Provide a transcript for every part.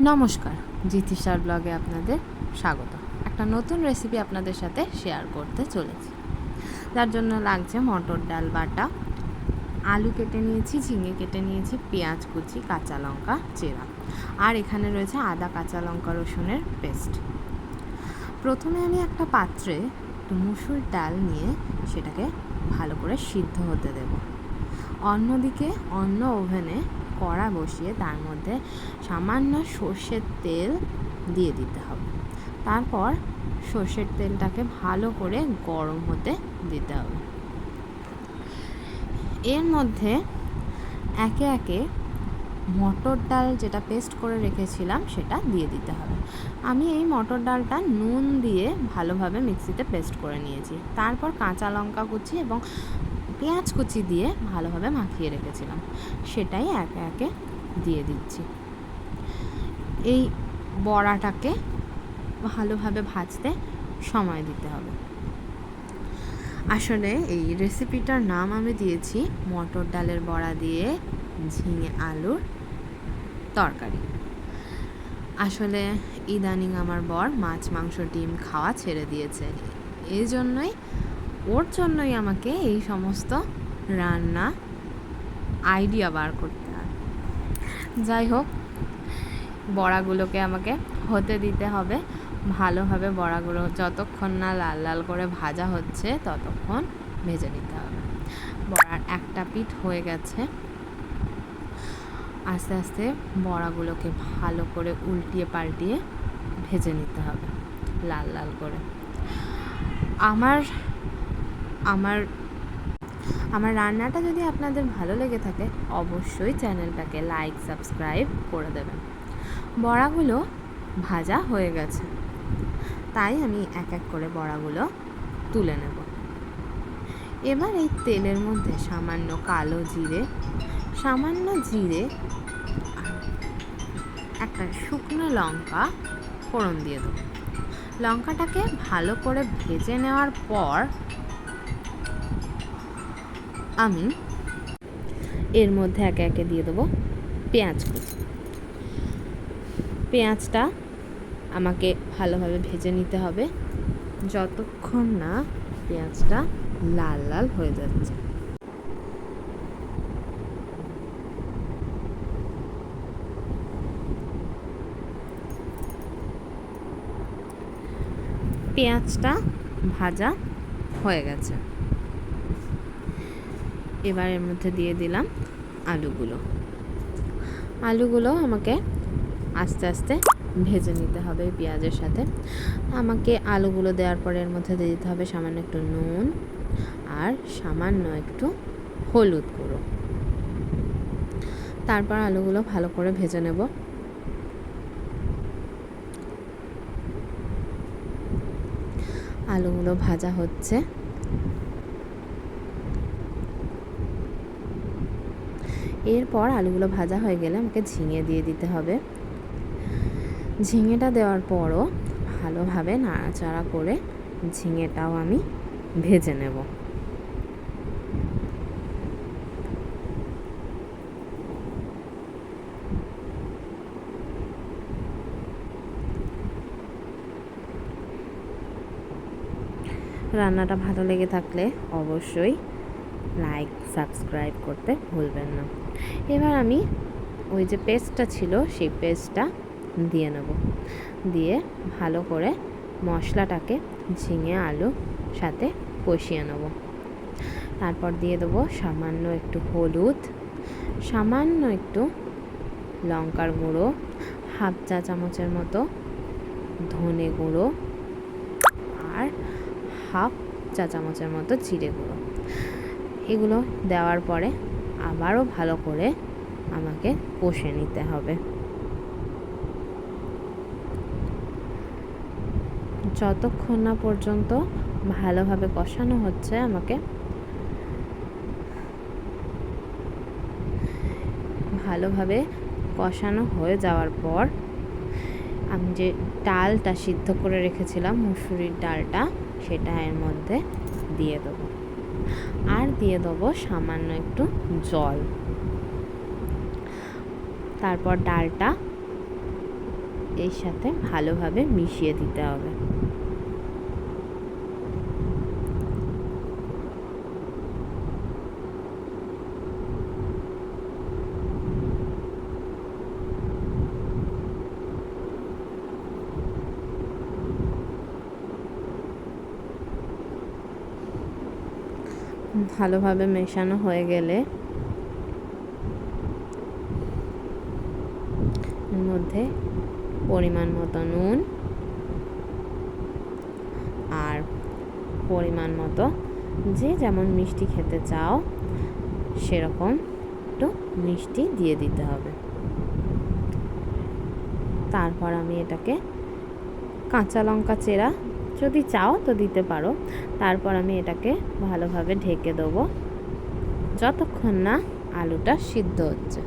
নমস্কার, জিতিশার ব্লগে আপনাদের স্বাগত। একটা নতুন রেসিপি আপনাদের সাথে শেয়ার করতে চলেছি। যার জন্য লাগছে মটর ডাল বাটা, আলু কেটে নিয়েছি, ঝিঙে কেটে নিয়েছি, পেঁয়াজ কুচি, কাঁচা লঙ্কা চেরা, আর এখানে রয়েছে আদা, কাঁচা লঙ্কা, রসুনের পেস্ট। প্রথমে আমি একটা পাত্রে একটু মুসুর ডাল নিয়ে সেটাকে ভালো করে সিদ্ধ হতে দেব। অন্যদিকে অন্য ওভেনে কড়া বসিয়ে তার মধ্যে সামান্য সর্ষের তেল দিয়ে দিতে হবে। তারপর সর্ষের তেলটাকে ভালো করে গরম হতে দিতে হবে। এর মধ্যে একে একে মটর ডাল যেটা পেস্ট করে রেখেছিলাম সেটা দিয়ে দিতে হবে। আমি এই মটর ডালটা নুন দিয়ে ভালোভাবে মিক্সিতে পেস্ট করে নিয়েছি। তারপর কাঁচা লঙ্কা কুচি এবং পেঁয়াজ কুচি দিয়ে ভালোভাবে মাখিয়ে রেখেছিলাম, সেটাই একে একে দিয়ে দিচ্ছি। এই বড়াটাকে ভালোভাবে ভাজতে সময় দিতে হবে। আসলে এই রেসিপিটার নাম আমি দিয়েছি মটর ডালের বড়া দিয়ে ঝিঙে আলুর তরকারি। আসলে ইদানিং আমার বর মাছ, মাংস, ডিম খাওয়া ছেড়ে দিয়েছে। এই জন্যই ওর জন্যই আমাকে এই সমস্ত রান্না আইডিয়া বার করতে হয়। যাই হোক, বড়াগুলোকে আমাকে হতে দিতে হবে ভালোভাবে। বড়াগুলো যতক্ষণ না লাল লাল করে ভাজা হচ্ছে ততক্ষণ ভেজে নিতে হবে। বড়ার একটা পিঠ হয়ে গেছে, আস্তে আস্তে বড়াগুলোকে ভালো করে উল্টিয়ে পাল্টিয়ে ভেজে নিতে হবে লাল লাল করে। আমার আমার আমার রান্নাটা যদি আপনাদের ভালো লেগে থাকে অবশ্যই চ্যানেলটাকে লাইক, সাবস্ক্রাইব করে দেবেন। বড়াগুলো ভাজা হয়ে গেছে, তাই আমি এক এক করে বড়াগুলো তুলে নেব। এবার এই তেলের মধ্যে সামান্য কালো জিরে, সামান্য জিরে, একটা শুকনো লঙ্কা ফোড়ন দিয়ে দেবো। লঙ্কাটাকে ভালো করে ভেজে নেওয়ার পর আমি এর মধ্যে একে একে দিয়ে দেবো পেঁয়াজ কুচি। পেঁয়াজটা আমাকে ভালোভাবে ভেজে নিতে হবে যতক্ষণ না পেঁয়াজটা লাল লাল হয়ে যাচ্ছে। পেঁয়াজটা ভাজা হয়ে গেছে, এবার এর মধ্যে দিয়ে দিলাম আলুগুলো আমাকে আস্তে আস্তে ভেজে নিতে হবে পেঁয়াজের সাথে। আমাকে আলুগুলো দেওয়ার পরে এর মধ্যে দিয়ে দিতে হবে সামান্য একটু নুন আর সামান্য একটু হলুদ গুঁড়ো। তারপর আলুগুলো ভালো করে ভেজে নেব। আলুগুলো ভাজা হচ্ছে, এরপর আলুগুলো ভাজা হয়ে গেলে আমাকে ঝিঙে দিয়ে দিতে হবে। ঝিঙেটা দেওয়ার পরও ভালোভাবে নাড়াচাড়া করে ঝিঙেটাও আমি ভেজে নেব। রান্নাটা ভালো লেগে থাকলে অবশ্যই লাইক, সাবস্ক্রাইব করতে ভুলবেন না। এবার আমি ওই যে পেস্টটা ছিল সেই পেস্টটা দিয়ে নেব। দিয়ে ভালো করে মশলাটাকে ঝিঙে আলু সাথে কষিয়ে নেব। তারপর দিয়ে দেবো সামান্য একটু হলুদ, সামান্য একটু লঙ্কার গুঁড়ো, হাফ চা চামচের মতো ধনে গুঁড়ো, আর হাফ চা চামচের মতো জিরে গুঁড়ো। এগুলো দেওয়ার পরে আবারও ভালো করে আমাকে কষে নিতে হবে। যতক্ষণ না পর্যন্ত ভালোভাবে কষানো হচ্ছে, আমাকে ভালোভাবে কষানো হয়ে যাওয়ার পর আমি যে ডালটা সিদ্ধ করে রেখেছিলাম, মুসুরির ডালটা, সেটা এর মধ্যে দিয়ে দেবো। আর দিয়ে দেবো সামান্য একটু জল। তারপর ডালটা এর সাথে ভালোভাবে মিশিয়ে দিতে হবে। ভালোভাবে মেশানো হয়ে গেলে এর মধ্যে পরিমাণ মতো নুন আর পরিমাণ মতো যে যেমন মিষ্টি খেতে চাও সেরকম একটু মিষ্টি দিয়ে দিতে হবে। তারপর আমি এটাকে কাঁচা লঙ্কা চেরা যদি চাও তো দিতে পারো। তারপর আমি এটাকে ভালোভাবে ঢেকে দেবো যতক্ষণ না আলুটা সিদ্ধ হচ্ছে।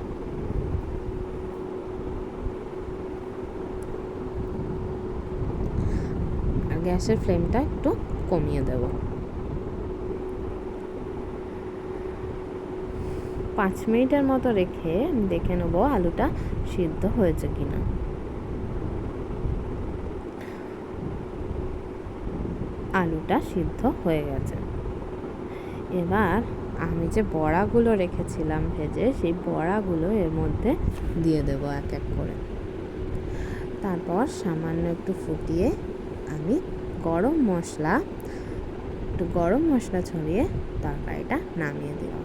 আর গ্যাসের ফ্লেমটা একটু কমিয়ে দেব। 5 মিনিটের মতো রেখে দেখে নেবো আলুটা সিদ্ধ হয়েছে কিনা। আলুটা সিদ্ধ হয়ে গেছে। এবার আমি যে বড়াগুলো রেখেছিলাম ভেজে, সেই বড়াগুলো এর মধ্যে দিয়ে দেবো এক এক করে। তারপর সামান্য একটু ফুটিয়ে আমি গরম মশলা ছড়িয়ে তরকারিটা নামিয়ে দিলাম।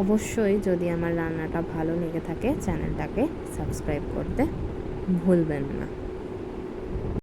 অবশ্যই যদি আমার রান্নাটা ভালো লেগে থাকে চ্যানেলটাকে সাবস্ক্রাইব করতে ভুলবেন না।